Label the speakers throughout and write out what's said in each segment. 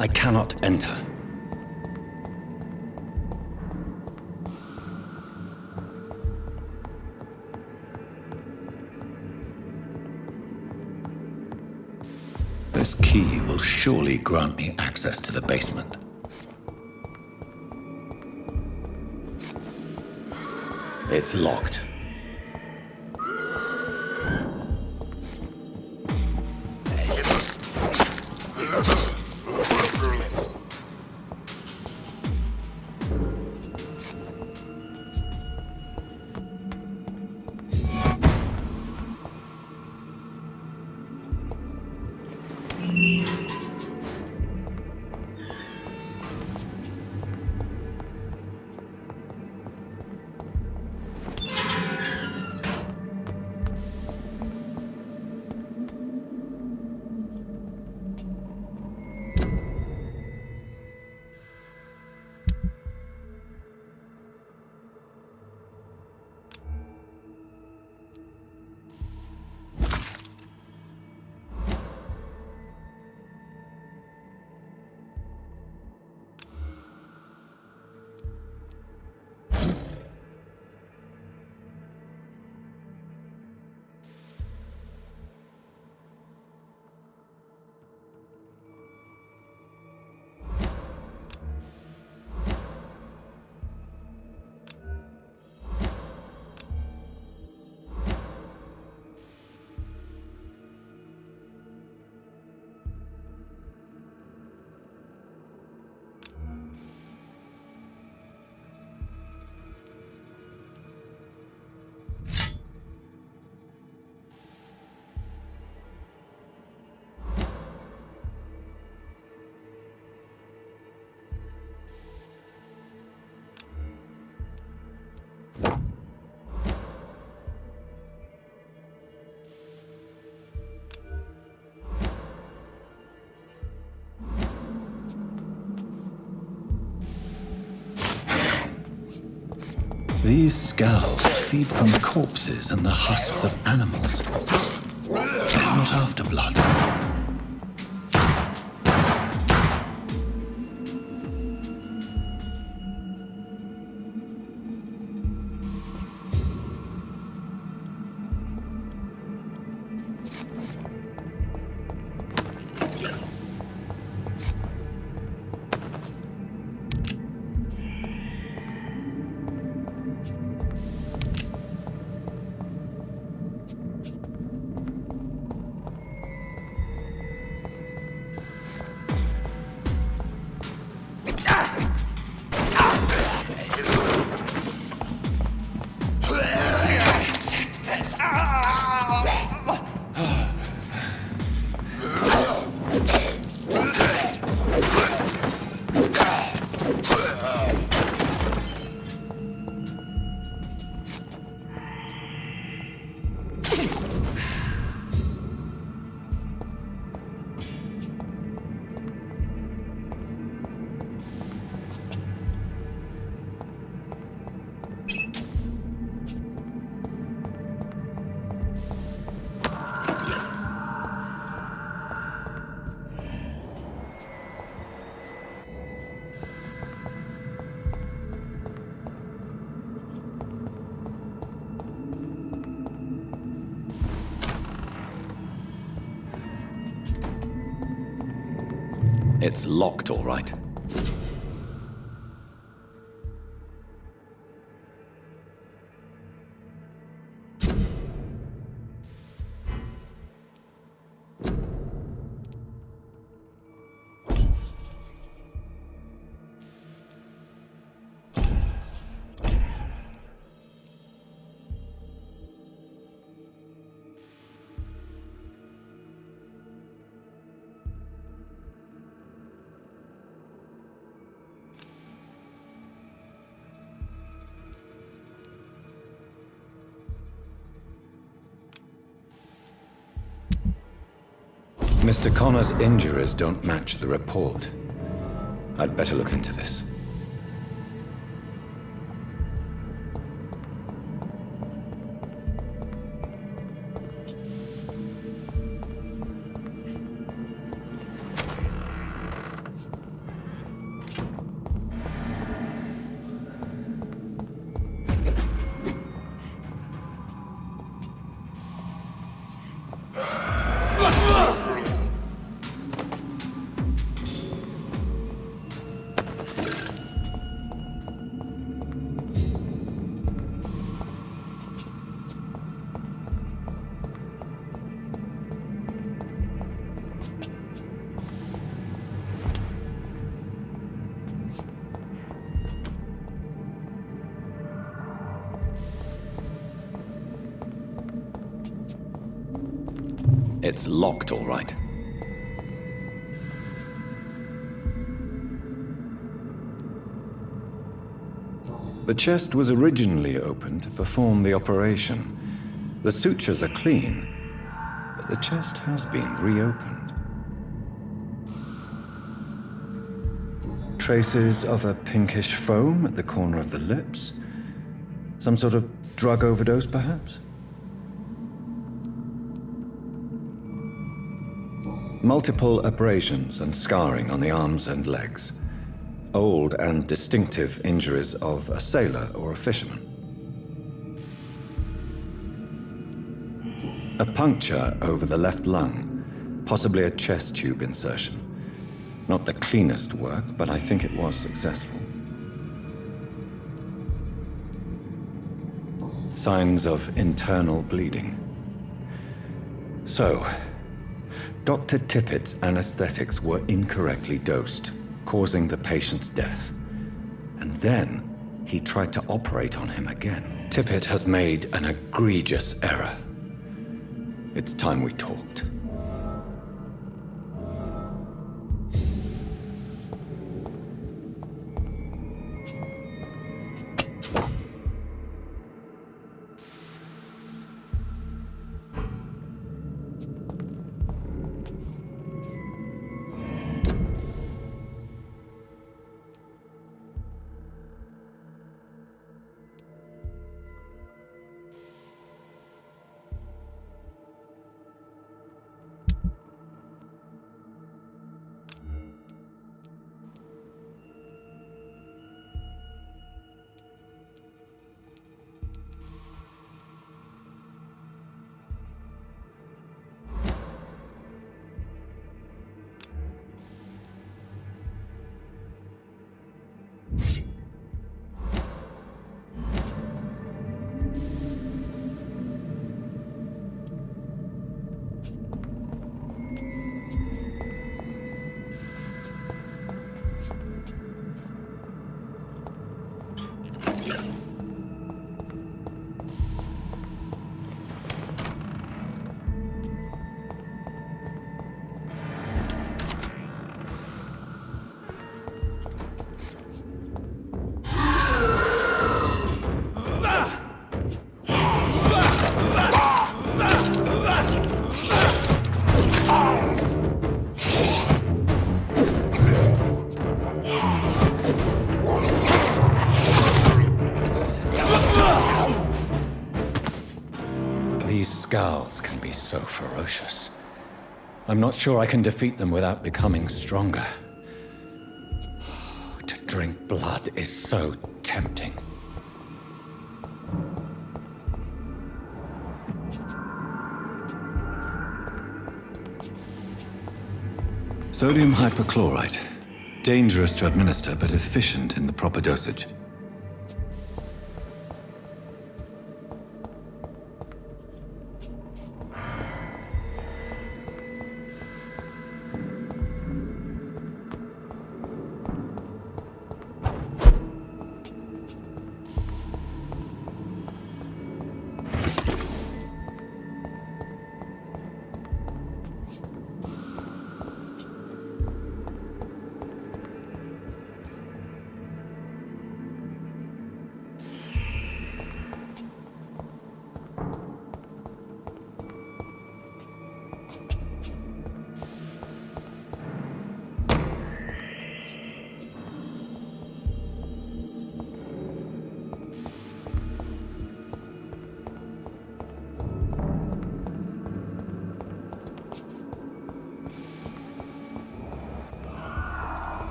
Speaker 1: I cannot enter. This key will surely grant me access to the basement. It's locked. These skulls feed from corpses and the husks of animals. They're not after blood. It's locked, all right. Mr. Connor's injuries don't match the report. I'd better look into this. It's locked, all right. The chest was originally opened to perform the operation. The sutures are clean, but the chest has been reopened. Traces of a pinkish foam at the corner of the lips. Some sort of drug overdose, perhaps? Multiple abrasions and scarring on the arms and legs. Old and distinctive injuries of a sailor or a fisherman. A puncture over the left lung, possibly a chest tube insertion. Not the cleanest work, but I think it was successful. Signs of internal bleeding. So, Dr. Tippett's anesthetics were incorrectly dosed, causing the patient's death. And then he tried to operate on him again. Tippett has made an egregious error. It's time we talked. These scowls can be so ferocious. I'm not sure I can defeat them without becoming stronger. To drink blood is so tempting. Sodium hypochlorite. Dangerous to administer, but efficient in the proper dosage.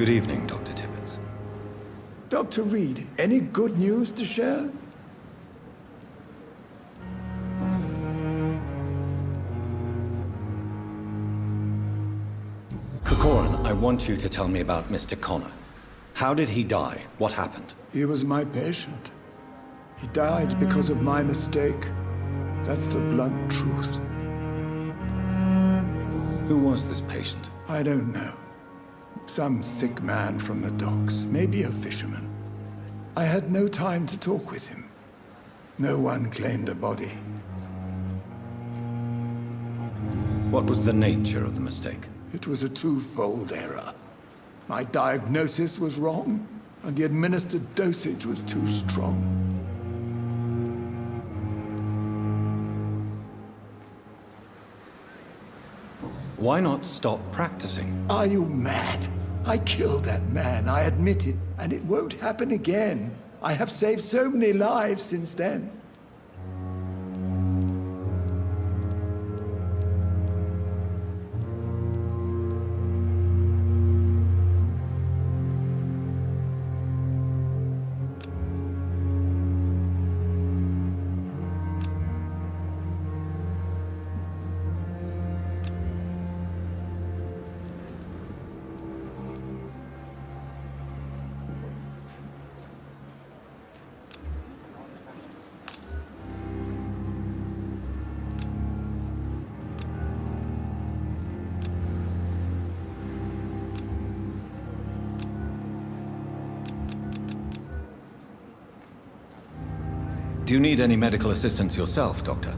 Speaker 1: Good evening, Dr. Tippett.
Speaker 2: Dr. Reed, any good news to share?
Speaker 1: Corcoran, I want you to tell me about Mr. Connor. How did he die? What happened?
Speaker 2: He was my patient. He died because of my mistake. That's the blunt truth.
Speaker 1: Who was this patient?
Speaker 2: I don't know. Some sick man from the docks, maybe a fisherman. I had no time to talk with him. No one claimed a body.
Speaker 1: What was the nature of the mistake?
Speaker 2: It was a twofold error. My diagnosis was wrong, and the administered dosage was too strong.
Speaker 1: Why not stop practicing?
Speaker 2: Are you mad? I killed that man, I admit it, and it won't happen again. I have saved so many lives since then.
Speaker 1: Do you need any medical assistance yourself, Doctor?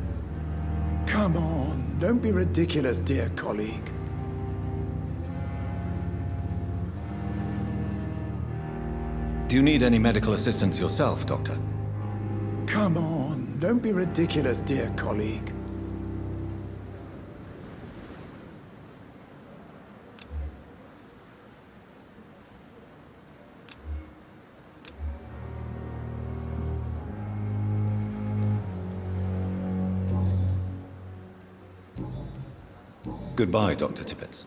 Speaker 2: Come on, don't be ridiculous, dear colleague.
Speaker 1: Do you need any medical assistance yourself, Doctor?
Speaker 2: Come on, don't be ridiculous, dear colleague.
Speaker 1: Goodbye, Dr. Tippett.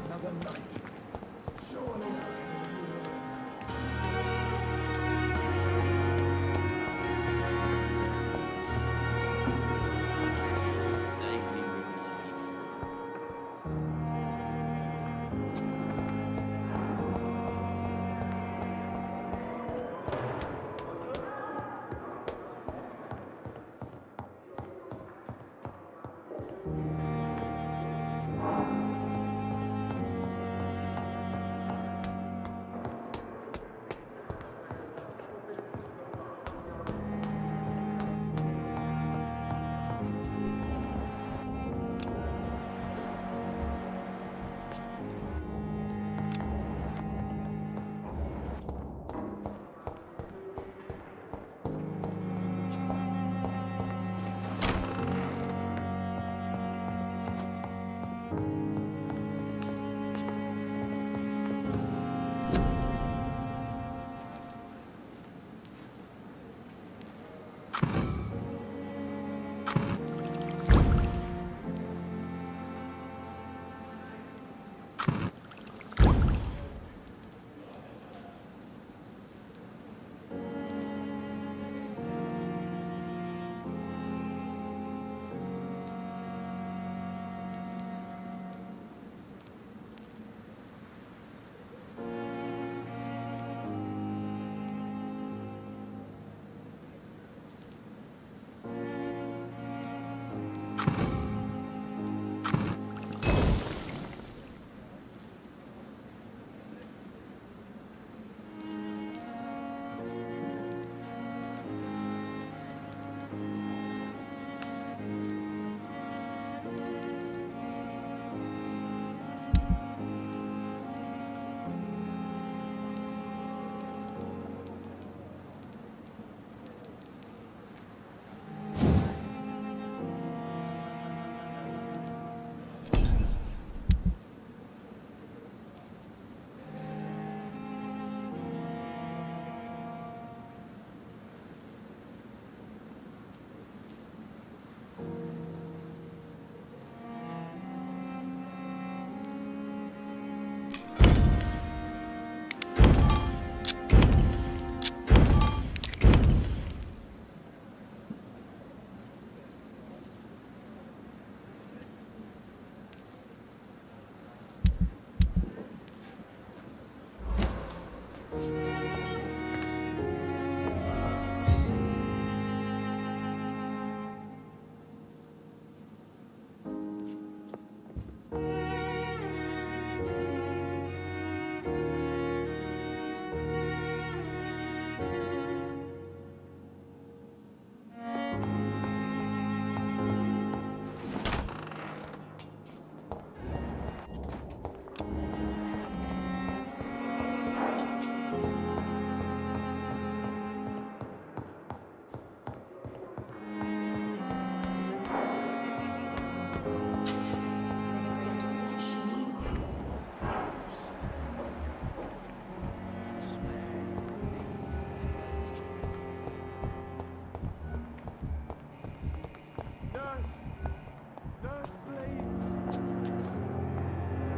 Speaker 2: Another night. Surely I can endure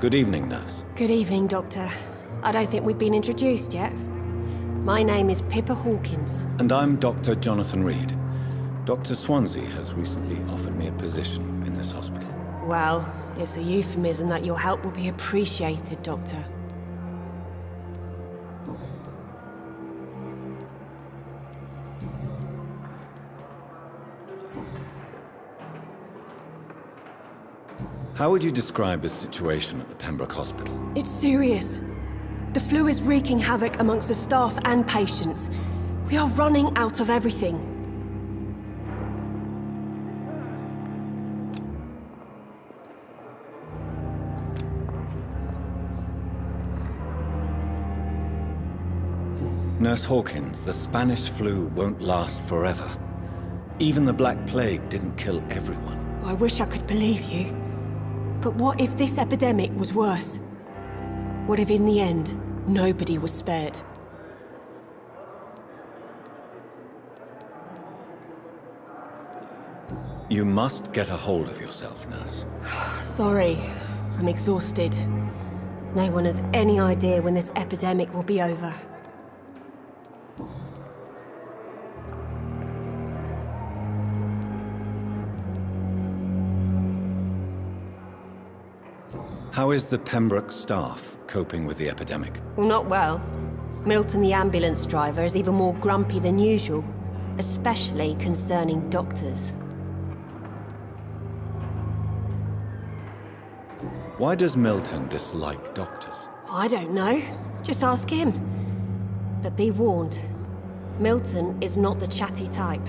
Speaker 1: Good evening, nurse.
Speaker 3: Good evening, Doctor. I don't think we've been introduced yet. My name is Pippa Hawkins.
Speaker 1: And I'm Dr. Jonathan Reed. Dr. Swansea has recently offered me a position in this hospital.
Speaker 3: Well, it's a euphemism that your help will be appreciated, Doctor.
Speaker 1: How would you describe the situation at the Pembroke Hospital?
Speaker 3: It's serious. The flu is wreaking havoc amongst the staff and patients. We are running out of everything.
Speaker 1: Nurse Hawkins, the Spanish flu won't last forever. Even the Black Plague didn't kill everyone.
Speaker 3: I wish I could believe you. But what if this epidemic was worse? What if in the end, nobody was spared?
Speaker 1: You must get a hold of yourself, nurse.
Speaker 3: Sorry, I'm exhausted. No one has any idea when this epidemic will be over.
Speaker 1: How is the Pembroke staff coping with the epidemic?
Speaker 3: Well, not well. Milton, the ambulance driver, is even more grumpy than usual, especially concerning doctors.
Speaker 1: Why does Milton dislike doctors?
Speaker 3: I don't know. Just ask him. But be warned, Milton is not the chatty type.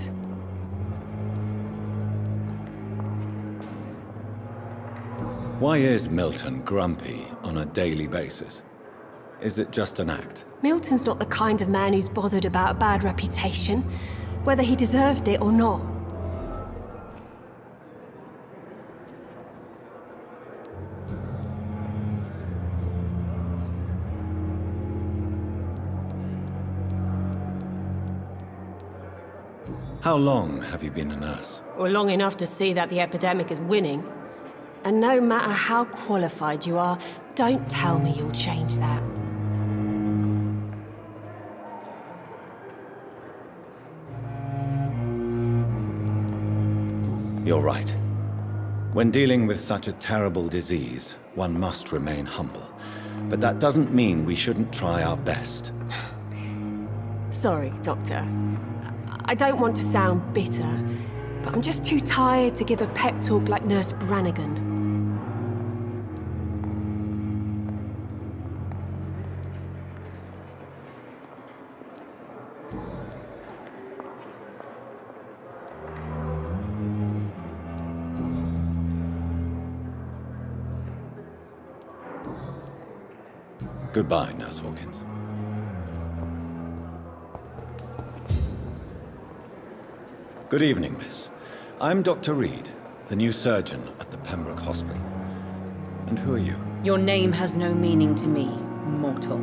Speaker 1: Why is Milton grumpy on a daily basis? Is it just an act?
Speaker 3: Milton's not the kind of man who's bothered about a bad reputation, whether he deserved it or not.
Speaker 1: How long have you been a nurse?
Speaker 3: Or long enough to see that the epidemic is winning. And no matter how qualified you are, don't tell me you'll change that.
Speaker 1: You're right. When dealing with such a terrible disease, one must remain humble. But that doesn't mean we shouldn't try our best.
Speaker 3: Sorry, Doctor. I don't want to sound bitter, but I'm just too tired to give a pep talk like Nurse Brannigan.
Speaker 1: Goodbye, Nurse Hawkins. Good evening, miss. I'm Dr. Reed, the new surgeon at the Pembroke Hospital. And who are you?
Speaker 4: Your name has no meaning to me, mortal.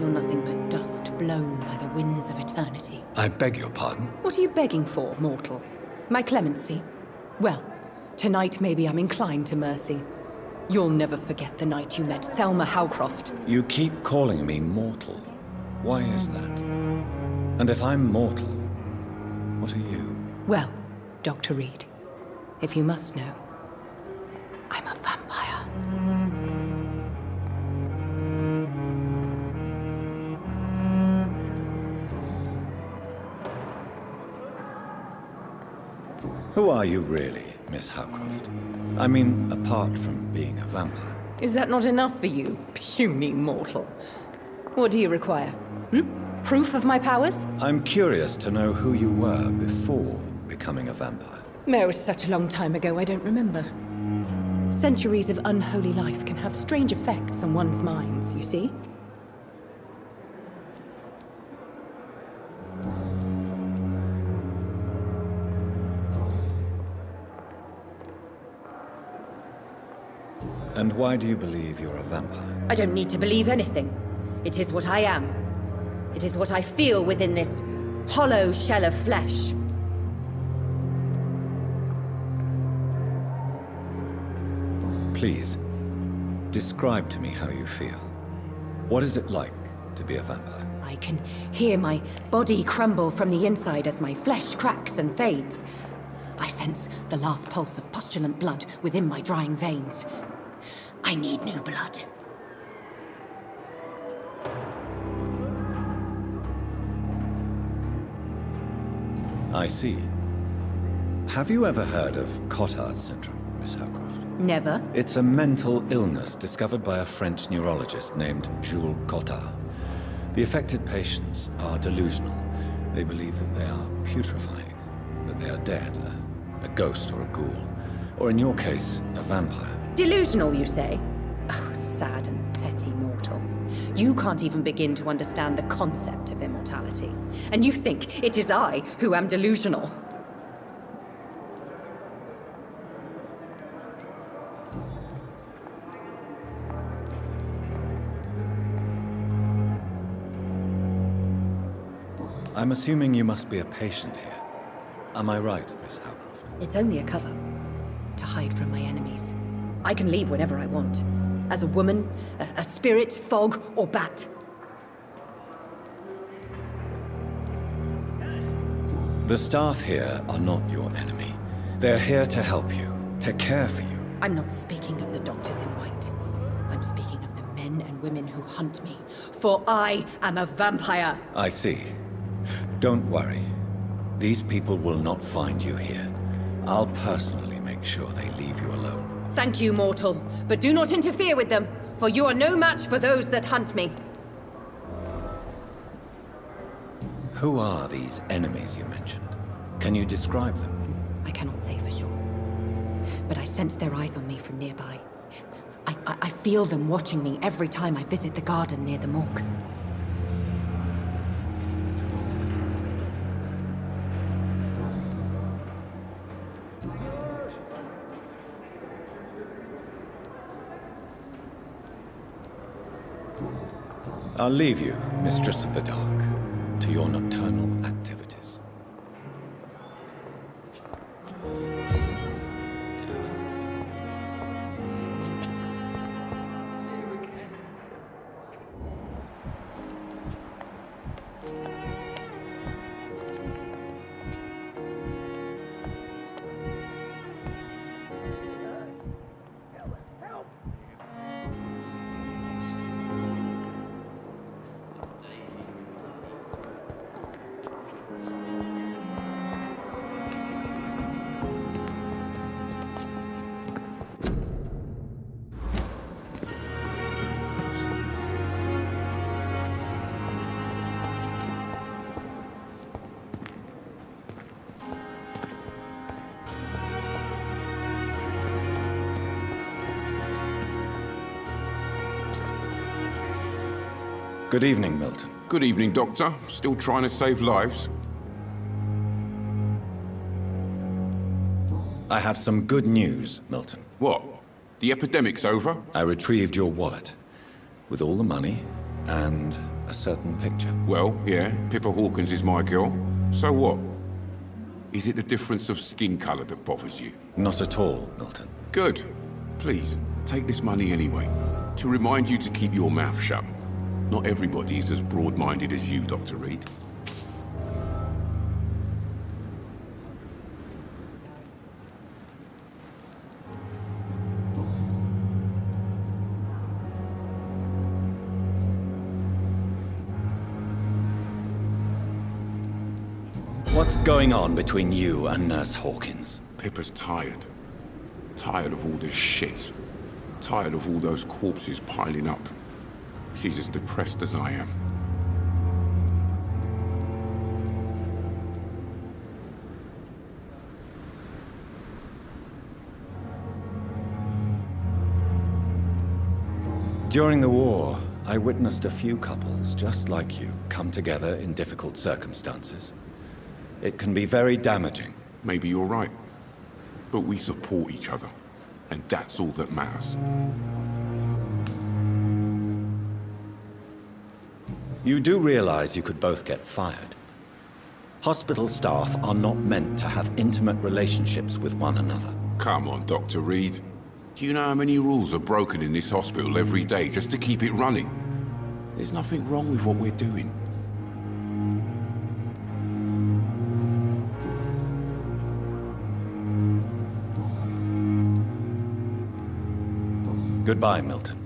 Speaker 4: You're nothing but dust blown by the winds of eternity.
Speaker 1: I beg your pardon?
Speaker 4: What are you begging for, mortal? My clemency? Well, tonight maybe I'm inclined to mercy. You'll never forget the night you met Thelma Howcroft.
Speaker 1: You keep calling me mortal. Why is that? And if I'm mortal, what are you?
Speaker 4: Well, Dr. Reed, if you must know, I'm a vampire.
Speaker 1: Who are you really, Miss Howcroft? I mean, apart from being a vampire.
Speaker 4: Is that not enough for you, puny mortal? What do you require? Proof of my powers?
Speaker 1: I'm curious to know who you were before becoming a vampire.
Speaker 4: No, it's such a long time ago, I don't remember. Centuries of unholy life can have strange effects on one's minds, you see?
Speaker 1: And why do you believe you're a vampire?
Speaker 4: I don't need to believe anything. It is what I am. It is what I feel within this hollow shell of flesh.
Speaker 1: Please, Describe to me how you feel. What is it like to be a vampire?
Speaker 4: I can hear my body crumble from the inside as my flesh cracks and fades. I sense the last pulse of postulant blood within my drying veins. I need new blood.
Speaker 1: I see. Have you ever heard of Cotard syndrome, Miss Howcroft?
Speaker 4: Never.
Speaker 1: It's a mental illness discovered by a French neurologist named Jules Cotard. The affected patients are delusional. They believe that they are putrefying, that they are dead, a ghost or a ghoul, or in your case, a vampire.
Speaker 4: Delusional, you say? Oh, sad and petty mortal. You can't even begin to understand the concept of immortality. And you think it is I who am delusional.
Speaker 1: I'm assuming you must be a patient here. Am I right, Miss Howcroft?
Speaker 4: It's only a cover. To hide from my enemies. I can leave whenever I want. As a woman, a spirit, fog, or bat.
Speaker 1: The staff here are not your enemy. They're here to help you, to care for you.
Speaker 4: I'm not speaking of the doctors in white. I'm speaking of the men and women who hunt me. For I am a vampire.
Speaker 1: I see. Don't worry. These people will not find you here. I'll personally make sure they leave you alone.
Speaker 4: Thank you, mortal. But do not interfere with them, for you are no match for those that hunt me.
Speaker 1: Who are these enemies you mentioned? Can you describe them?
Speaker 4: I cannot say for sure. But I sense their eyes on me from nearby. I feel them watching me every time I visit the garden near the morgue.
Speaker 1: I'll leave you, Mistress of the Dark, to your nocturnal activities. Good evening, Milton.
Speaker 5: Good evening, Doctor. Still trying to save lives?
Speaker 1: I have some good news, Milton.
Speaker 5: What? The epidemic's over?
Speaker 1: I retrieved your wallet, with all the money and a certain picture.
Speaker 5: Well, yeah, Pippa Hawkins is my girl. So what? Is it the difference of skin color that bothers you?
Speaker 1: Not at all, Milton.
Speaker 5: Good. Please, take this money anyway. To remind you to keep your mouth shut. Not everybody is as broad-minded as you, Dr. Reed.
Speaker 1: What's going on between you and Nurse Hawkins?
Speaker 5: Pippa's tired. Tired of all this shit. Tired of all those corpses piling up. She's as depressed as I am.
Speaker 1: During the war, I witnessed a few couples just like you come together in difficult circumstances. It can be very damaging.
Speaker 5: Maybe you're right. But we support each other. And that's all that matters.
Speaker 1: You do realize you could both get fired. Hospital staff are not meant to have intimate relationships with one another.
Speaker 5: Come on, Dr. Reed. Do Do you know how many rules are broken in this hospital every day just to keep it running? There's nothing wrong with what we're doing.
Speaker 1: Goodbye, Milton.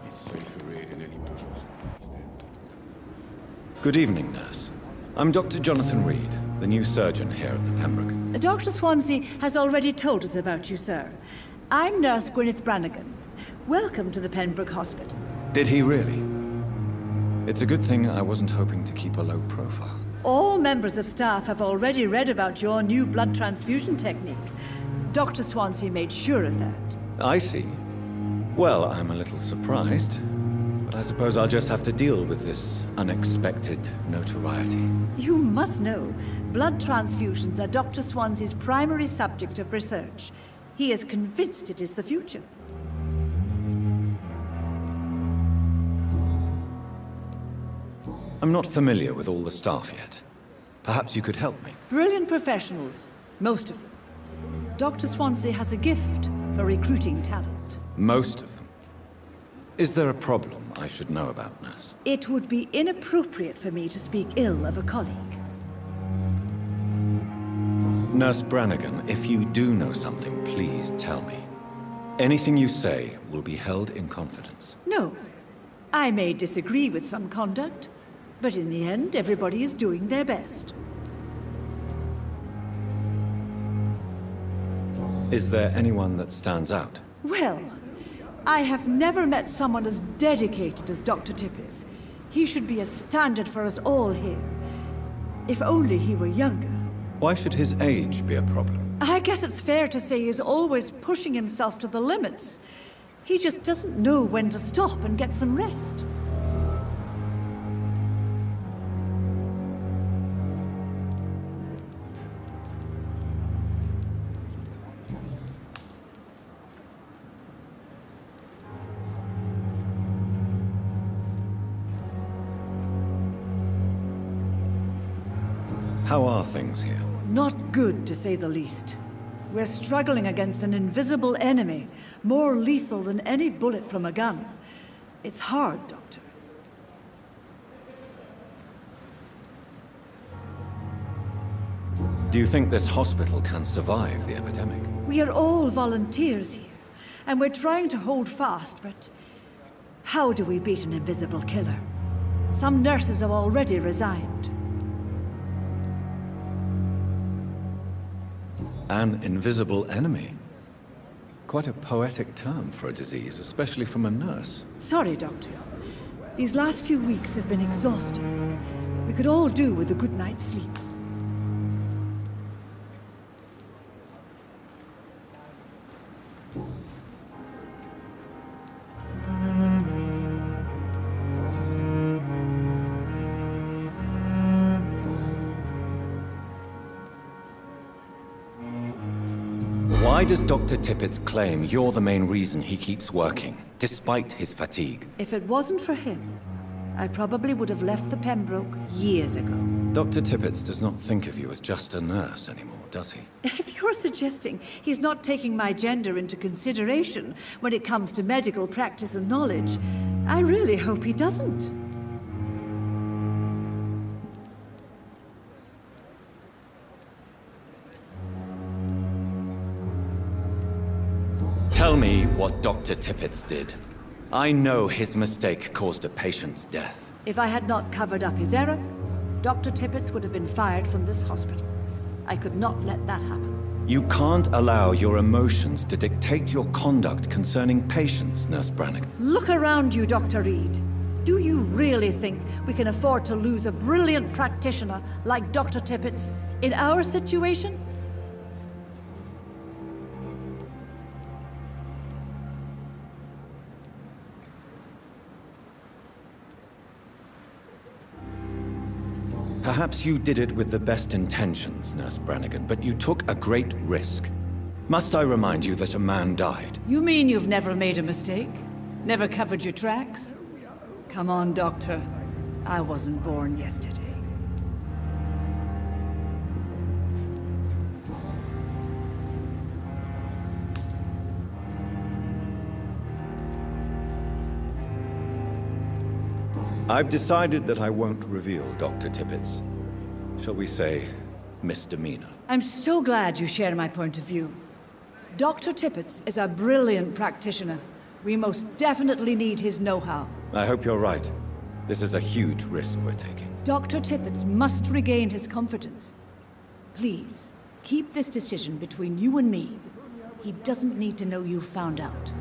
Speaker 5: It's safer here than anywhere else.
Speaker 1: Good evening, nurse. I'm Dr. Jonathan Reed, the new surgeon here at the Pembroke.
Speaker 6: Dr. Swansea has already told us about you, sir. I'm Nurse Gwyneth Brannigan. Welcome to the Pembroke Hospital.
Speaker 1: Did he really? It's a good thing I wasn't hoping to keep a low profile.
Speaker 6: All members of staff have already read about your new blood transfusion technique. Dr. Swansea made sure of that.
Speaker 1: I see. Well, I'm a little surprised, but I suppose I'll just have to deal with this unexpected notoriety.
Speaker 6: You must know, blood transfusions are Dr. Swansea's primary subject of research. He is convinced it is the future.
Speaker 1: I'm not familiar with all the staff yet. Perhaps you could help me.
Speaker 6: Brilliant professionals, most of them. Dr. Swansea has a gift for recruiting talent.
Speaker 1: Most of them. Is there a problem I should know about, nurse?
Speaker 6: It would be inappropriate for me to speak ill of a colleague.
Speaker 1: Nurse Brannigan, if you do know something, please tell me. Anything you say will be held in confidence.
Speaker 6: No. I may disagree with some conduct, but in the end, everybody is doing their best.
Speaker 1: Is there anyone that stands out?
Speaker 6: Well, I have never met someone as dedicated as Dr. Tippett. He should be a standard for us all here. If only he were younger.
Speaker 1: Why should his age be a problem?
Speaker 6: I guess it's fair to say he's always pushing himself to the limits. He just doesn't know when to stop and get some rest.
Speaker 1: How are things here?
Speaker 6: Not good, to say the least. We're struggling against an invisible enemy, more lethal than any bullet from a gun. It's hard, Doctor.
Speaker 1: Do you think this hospital can survive the epidemic?
Speaker 6: We are all volunteers here, and we're trying to hold fast, but how do we beat an invisible killer? Some nurses have already resigned.
Speaker 1: An invisible enemy? Quite a poetic term for a disease, especially from a nurse.
Speaker 6: Sorry, Doctor. These last few weeks have been exhausting. We could all do with a good night's sleep.
Speaker 1: Why does Dr. Tippett claim you're the main reason he keeps working, despite his fatigue?
Speaker 6: If it wasn't for him, I probably would have left the Pembroke years ago.
Speaker 1: Dr. Tippett does not think of you as just a nurse anymore, does he?
Speaker 6: If you're suggesting he's not taking my gender into consideration when it comes to medical practice and knowledge, I really hope he doesn't.
Speaker 1: Tell me what Dr. Tippett did. I know his mistake caused a patient's death.
Speaker 6: If I had not covered up his error, Dr. Tippett would have been fired from this hospital. I could not let that happen.
Speaker 1: You can't allow your emotions to dictate your conduct concerning patients, Nurse Brannigan.
Speaker 6: Look around you, Dr. Reed. Do you really think we can afford to lose a brilliant practitioner like Dr. Tippett in our situation?
Speaker 1: Perhaps you did it with the best intentions, Nurse Brannigan, but you took a great risk. Must I remind you that a man died?
Speaker 6: You mean you've never made a mistake? Never covered your tracks? Come on, Doctor. I wasn't born yesterday.
Speaker 1: I've decided that I won't reveal Dr. Tippett's, shall we say, misdemeanor.
Speaker 6: I'm so glad you share my point of view. Dr. Tippett is a brilliant practitioner. We most definitely need his know-how.
Speaker 1: I hope you're right. This is a huge risk we're taking.
Speaker 6: Dr. Tippett must regain his confidence. Please, keep this decision between you and me. He doesn't need to know you found out.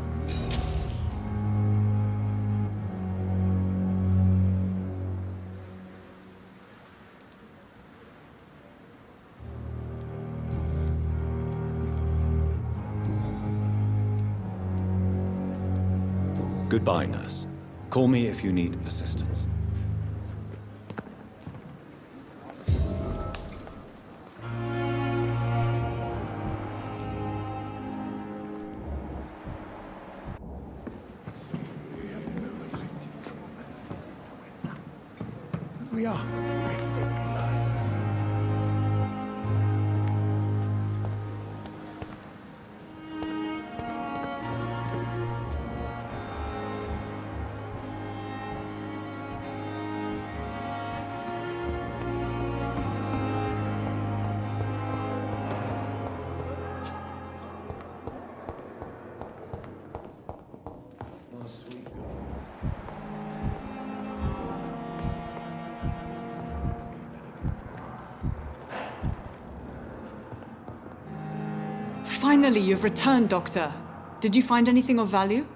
Speaker 1: Goodbye, nurse. Call me if you need assistance.
Speaker 2: We are horrific liars.
Speaker 7: Finally, you've returned, Doctor. Did you find anything of value?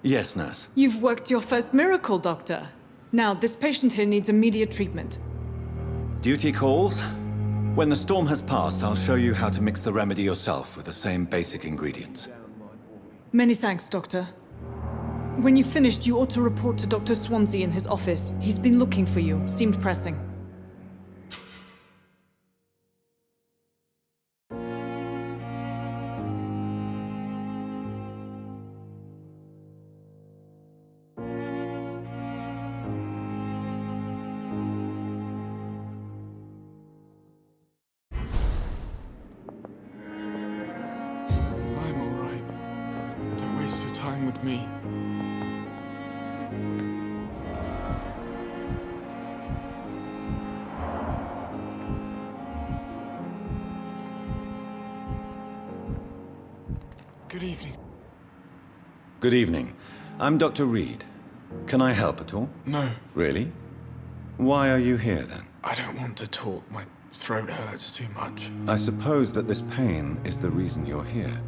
Speaker 1: Yes, nurse.
Speaker 7: You've worked your first miracle, Doctor. Now, this patient here needs immediate treatment.
Speaker 1: Duty calls. When the storm has passed, I'll show you how to mix the remedy yourself with the same basic ingredients.
Speaker 7: Many thanks, Doctor. When you've finished, you ought to report to Dr. Swansea in his office. He's been looking for you. Seemed pressing.
Speaker 5: I'm all right. Don't waste your time with me. Good evening.
Speaker 1: Good evening. I'm Dr. Reed. Can I help at all?
Speaker 5: No,
Speaker 1: Really? Why are you here, then?
Speaker 5: I don't want to talk. My throat hurts too much.
Speaker 1: I suppose that this pain is the reason you're here.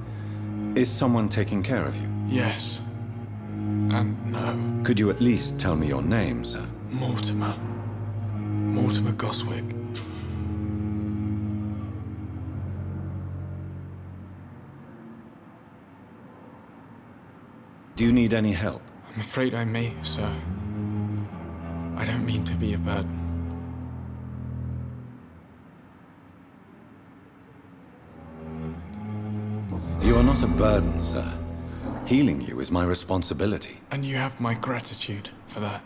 Speaker 1: Is someone taking care of you?
Speaker 5: Yes. And no.
Speaker 1: Could you at least tell me your name, sir?
Speaker 5: Mortimer. Mortimer Goswick.
Speaker 1: Do you need any help?
Speaker 5: I'm afraid I may, sir. I don't mean to be a burden.
Speaker 1: You are not a burden, sir. Healing you is my responsibility.
Speaker 5: And you have my gratitude for that.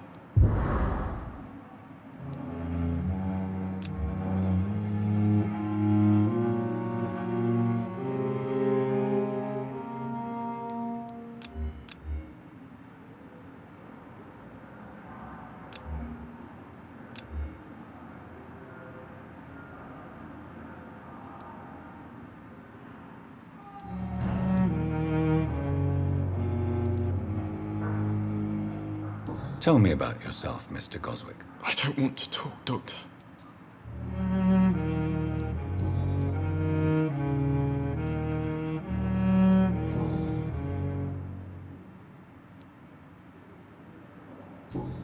Speaker 1: Tell me about yourself, Mr. Goswick.
Speaker 5: I don't want to talk, Doctor.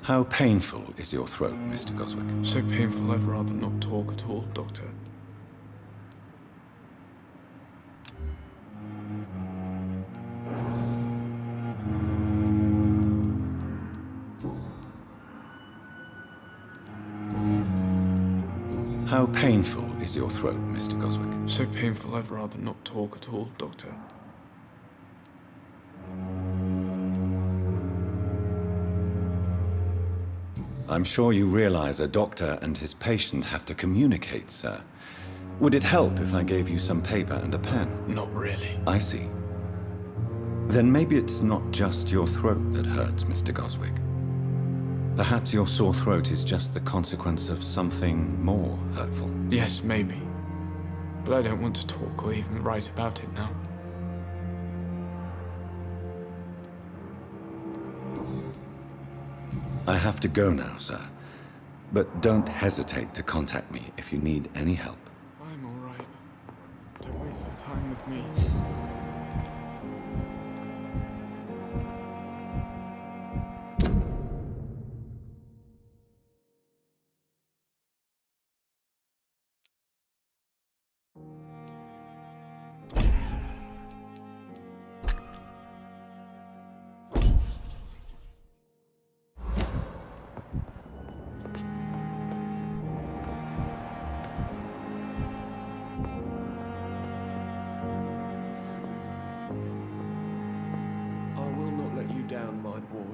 Speaker 1: How painful is your throat, Mr. Goswick?
Speaker 5: So painful I'd rather not talk at all, Doctor.
Speaker 1: How painful is your throat, Mr. Goswick?
Speaker 8: So painful I'd rather not talk at all, Doctor.
Speaker 1: I'm sure you realize a doctor and his patient have to communicate, sir. Would it help if I gave you some paper and a pen?
Speaker 8: Not really.
Speaker 1: I see. Then maybe it's not just your throat that hurts, Mr. Goswick. Perhaps your sore throat is just the consequence of something more hurtful.
Speaker 8: Yes, maybe. But I don't want to talk or even write about it now.
Speaker 1: I have to go now, sir. But don't hesitate to contact me if you need any help.
Speaker 8: I'm alright. Don't waste your time with me.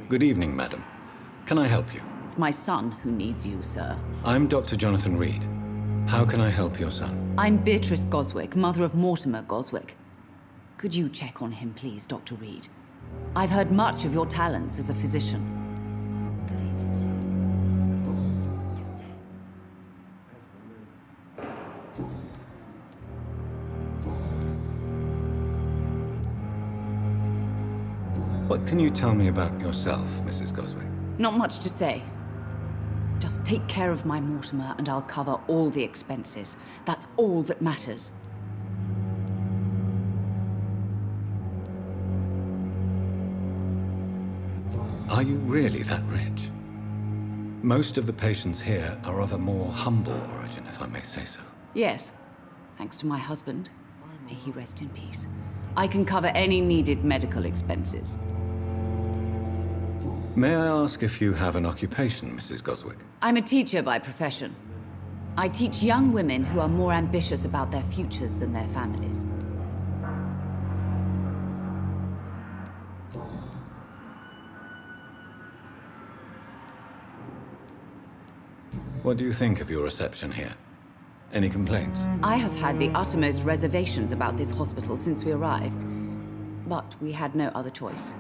Speaker 1: Good evening, madam. Can I help you?
Speaker 9: It's my son who needs you, sir.
Speaker 1: I'm Dr. Jonathan Reed. How can I help your son?
Speaker 9: I'm Beatrice Goswick, mother of Mortimer Goswick. Could you check on him, please, Dr. Reed? I've heard much of your talents as a physician.
Speaker 1: What can you tell me about yourself, Mrs. Goswick?
Speaker 9: Not much to say. Just take care of my Mortimer and I'll cover all the expenses. That's all that matters.
Speaker 1: Are you really that rich? Most of the patients here are of a more humble origin, if I may say so.
Speaker 9: Yes, thanks to my husband. May he rest in peace. I can cover any needed medical expenses.
Speaker 1: May I ask if you have an occupation, Mrs. Goswick?
Speaker 9: I'm a teacher by profession. I teach young women who are more ambitious about their futures than their families.
Speaker 1: What do you think of your reception here? Any complaints?
Speaker 9: I have had the uttermost reservations about this hospital since we arrived. But we had no other choice,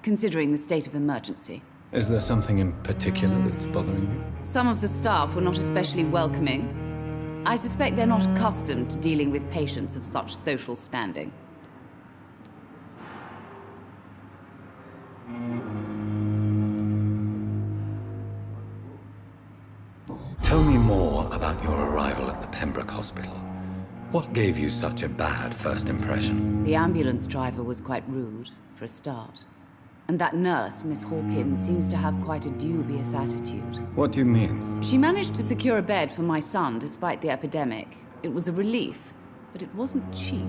Speaker 9: considering the state of emergency.
Speaker 1: Is there something in particular that's bothering you?
Speaker 9: Some of the staff were not especially welcoming. I suspect they're not accustomed to dealing with patients of such social standing.
Speaker 1: Tell me more about your arrival at the Pembroke Hospital. What gave you such a bad first impression?
Speaker 9: The ambulance driver was quite rude, for a start. And that nurse, Miss Hawkins, seems to have quite a dubious attitude.
Speaker 1: What do you mean?
Speaker 9: She managed to secure a bed for my son despite the epidemic. It was a relief, but it wasn't cheap.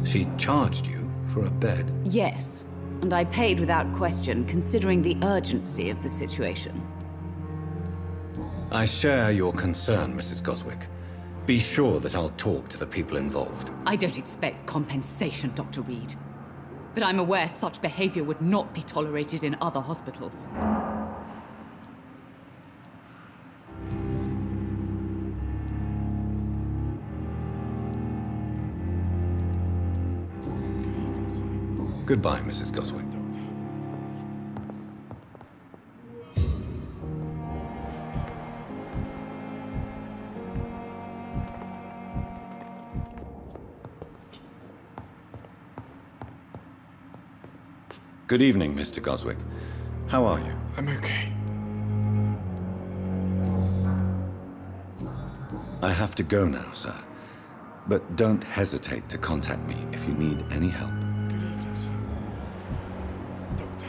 Speaker 1: She charged you for a bed?
Speaker 9: Yes, and I paid without question, considering the urgency of the situation.
Speaker 1: I share your concern, Mrs. Goswick. Be sure that I'll talk to the people involved.
Speaker 9: I don't expect compensation, Dr. Reed. But I'm aware such behavior would not be tolerated in other hospitals.
Speaker 1: Goodbye, Mrs. Goswick. Good evening, Mr. Goswick. How are you?
Speaker 8: I'm okay.
Speaker 1: I have to go now, sir. But don't hesitate to contact me if you need any help.
Speaker 8: Good evening, sir. Doctor.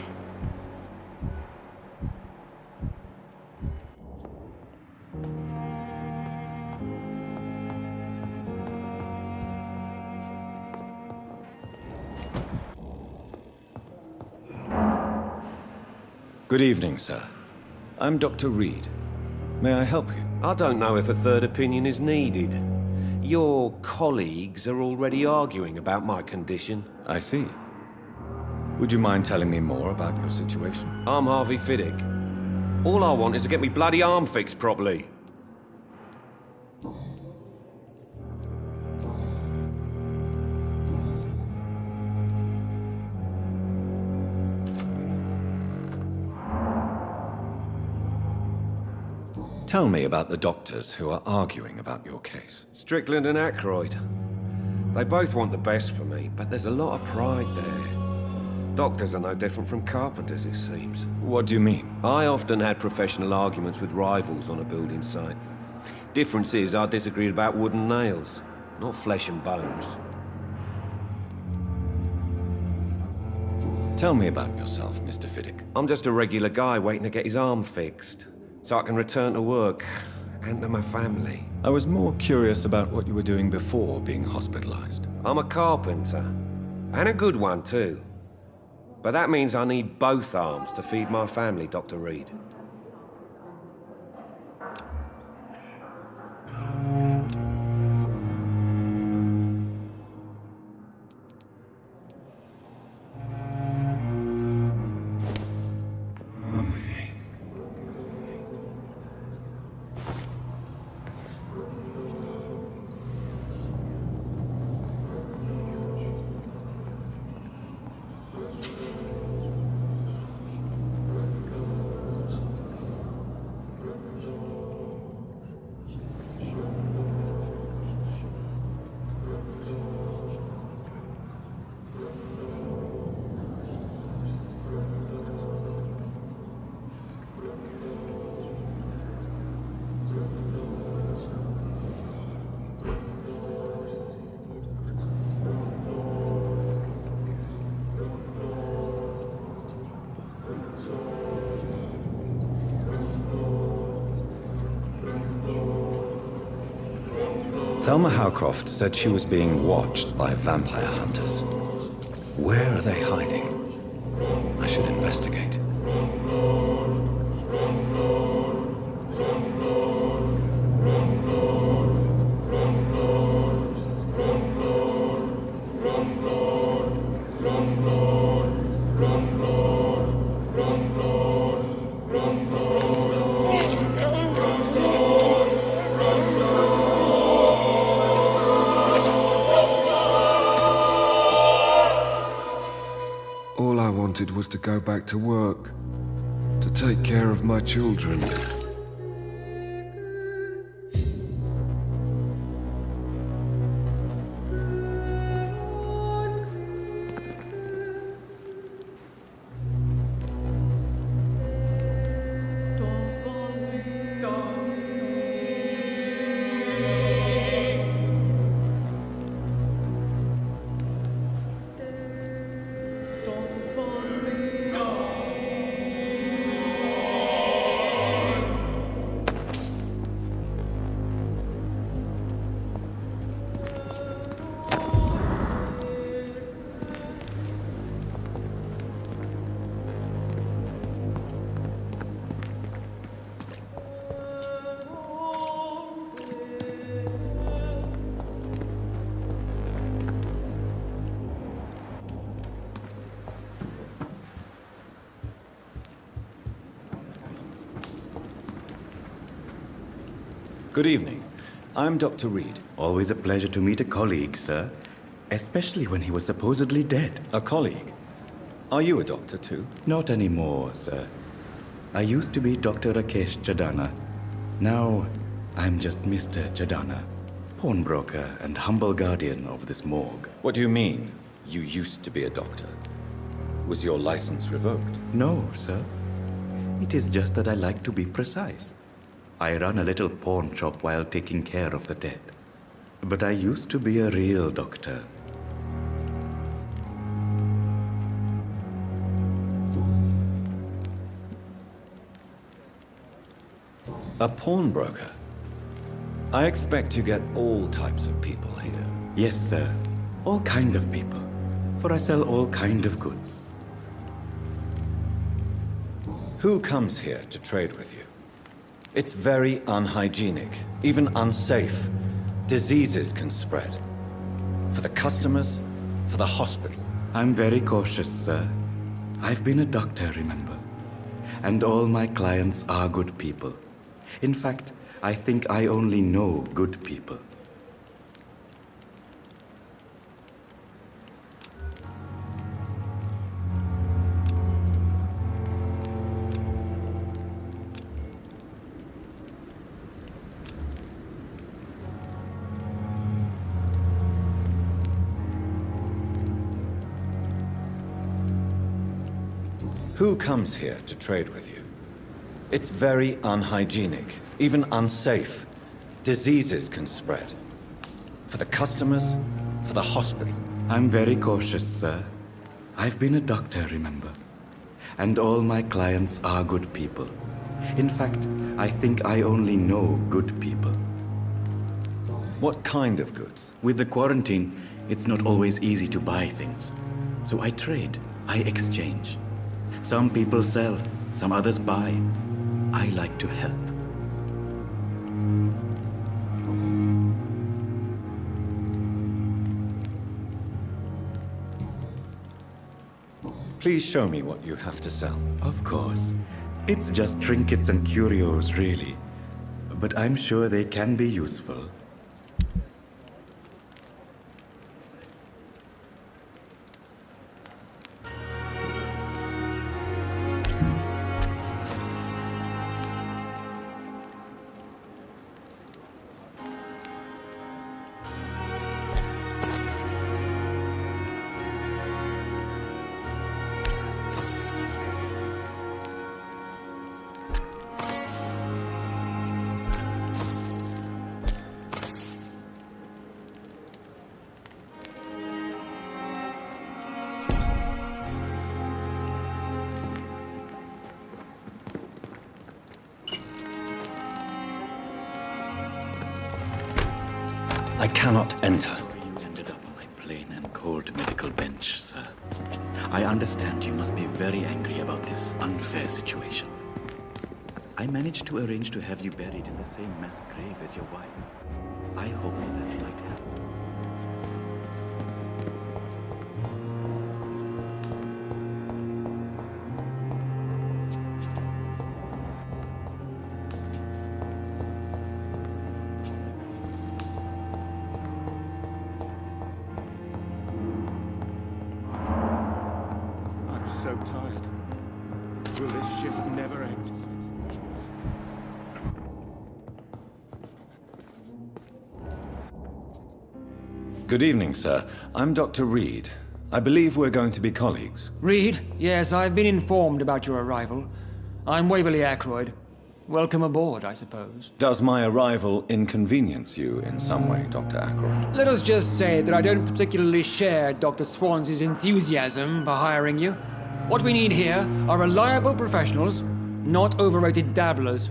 Speaker 1: Good evening, sir. I'm Dr. Reed. May I help you?
Speaker 10: I don't know if a third opinion is needed. Your colleagues are already arguing about my condition.
Speaker 1: I see. Would you mind telling me more about your situation?
Speaker 10: I'm Harvey Fiddick. All I want is to get me bloody arm fixed properly.
Speaker 1: Tell me about the doctors who are arguing about your case.
Speaker 10: Strickland and Aykroyd. They both want the best for me, but there's a lot of pride there. Doctors are no different from carpenters, it seems.
Speaker 1: What do you mean?
Speaker 10: I often had professional arguments with rivals on a building site. Difference is, I disagreed about wooden nails, not flesh and bones.
Speaker 1: Tell me about yourself, Mr. Fiddick.
Speaker 10: I'm just a regular guy waiting to get his arm fixed, so I can return to work and to my family.
Speaker 1: I was more curious about what you were doing before being hospitalized.
Speaker 10: I'm a carpenter, and a good one too. But that means I need both arms to feed my family, Dr. Reed.
Speaker 1: Thelma Howcroft said she was being watched by vampire hunters. Where are they hiding? I should investigate.
Speaker 11: All I wanted was to go back to work, to take care of my children.
Speaker 1: Good evening. I'm Dr. Reed.
Speaker 12: Always a pleasure to meet a colleague, sir. Especially when he was supposedly dead.
Speaker 1: A colleague? Are you a doctor too?
Speaker 12: Not anymore, sir. I used to be Dr. Rakesh Chadana. Now, I'm just Mr. Chadana, pawnbroker and humble guardian of this morgue.
Speaker 1: What do you mean, you used to be a doctor? Was your license revoked?
Speaker 12: No, sir. It is just that I like to be precise. I run a little pawn shop while taking care of the dead. But I used to be a real doctor.
Speaker 1: A pawnbroker? I expect you get all types of people here.
Speaker 12: Yes, sir. All kind of people. For I sell all kind of goods.
Speaker 1: Who comes here to trade with you? It's very unhygienic, even unsafe. Diseases can spread. For the customers, for the hospital.
Speaker 12: I'm very cautious, sir. I've been a doctor, remember? And all my clients are good people. In fact, I think I only know good people.
Speaker 1: Who comes here to trade with you? It's very unhygienic, even unsafe. Diseases can spread. For the customers, for the hospital.
Speaker 12: I'm very cautious, sir. I've been a doctor, remember? And all my clients are good people. In fact, I think I only know good people.
Speaker 1: What kind of goods?
Speaker 12: With the quarantine, it's not always easy to buy things. So I trade, I exchange. Some people sell, some others buy. I like to help.
Speaker 1: Please show me what you have to sell.
Speaker 12: Of course. It's just trinkets and curios, really. But I'm sure they can be useful.
Speaker 1: I cannot enter.
Speaker 12: Sorry you ended up on my plain and cold medical bench, sir. I understand you must be very angry about this unfair situation. I managed to arrange to have you buried in the same mass grave as your wife. I hope that might help.
Speaker 5: So tired. Will this shift never end?
Speaker 1: Good evening, sir. I'm Dr. Reed. I believe we're going to be colleagues.
Speaker 13: Reed? Yes, I've been informed about your arrival. I'm Waverly Ackroyd. Welcome aboard, I suppose.
Speaker 1: Does my arrival inconvenience you in some way, Dr. Ackroyd?
Speaker 13: Let us just say that I don't particularly share Dr. Swansea's enthusiasm for hiring you. What we need here are reliable professionals, not overrated dabblers.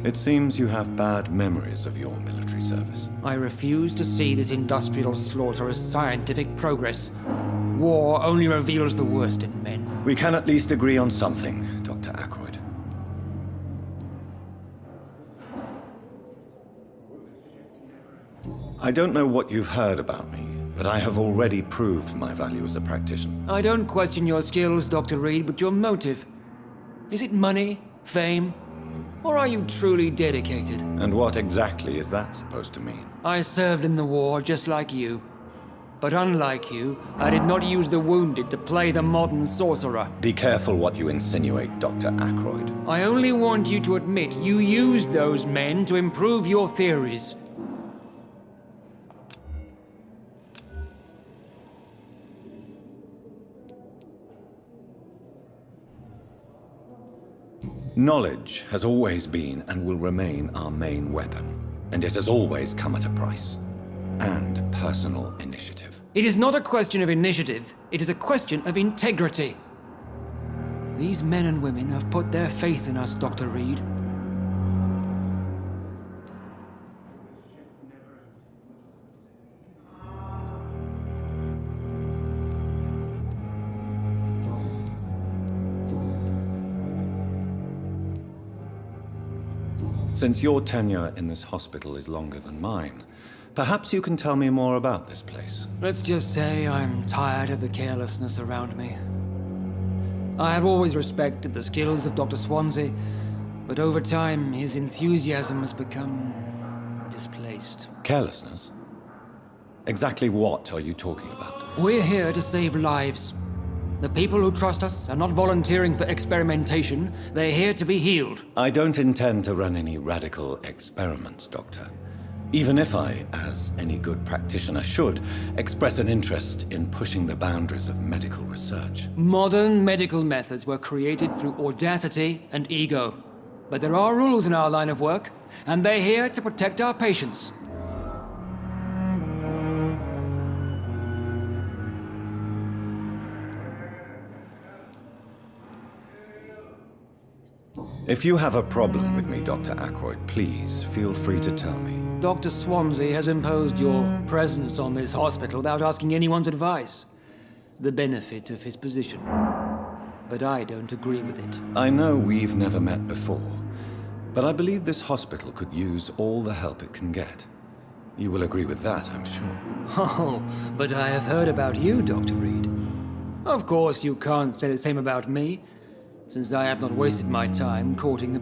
Speaker 1: It seems you have bad memories of your military service.
Speaker 13: I refuse to see this industrial slaughter as scientific progress. War only reveals the worst in men.
Speaker 1: We can at least agree on something, Dr. Ackroyd. I don't know what you've heard about me, but I have already proved my value as a practitioner.
Speaker 13: I don't question your skills, Dr. Reed, but your motive. Is it money, fame, or are you truly dedicated?
Speaker 1: And what exactly is that supposed to mean?
Speaker 13: I served in the war just like you. But unlike you, I did not use the wounded to play the modern sorcerer.
Speaker 1: Be careful what you insinuate, Dr. Ackroyd.
Speaker 13: I only want you to admit you used those men to improve your theories.
Speaker 1: Knowledge has always been and will remain our main weapon, and it has always come at a price. And personal initiative.
Speaker 13: It is not a question of initiative, it is a question of integrity. These men and women have put their faith in us, Dr. Reed.
Speaker 1: Since your tenure in this hospital is longer than mine, perhaps you can tell me more about this place.
Speaker 13: Let's just say I'm tired of the carelessness around me. I have always respected the skills of Dr. Swansea, but over time his enthusiasm has become displaced.
Speaker 1: Carelessness? Exactly what are you talking about?
Speaker 13: We're here to save lives. The people who trust us are not volunteering for experimentation. They're here to be healed.
Speaker 1: I don't intend to run any radical experiments, Doctor. Even if I, as any good practitioner should, express an interest in pushing the boundaries of medical research.
Speaker 13: Modern medical methods were created through audacity and ego. But there are rules in our line of work, and they're here to protect our patients.
Speaker 1: If you have a problem with me, Dr. Ackroyd, please feel free to tell me.
Speaker 13: Dr. Swansea has imposed your presence on this hospital without asking anyone's advice. The benefit of his position. But I don't agree with it.
Speaker 1: I know we've never met before, but I believe this hospital could use all the help it can get. You will agree with that, I'm sure.
Speaker 13: Oh, but I have heard about you, Dr. Reed. Of course, you can't say the same about me, since I have not wasted my time courting the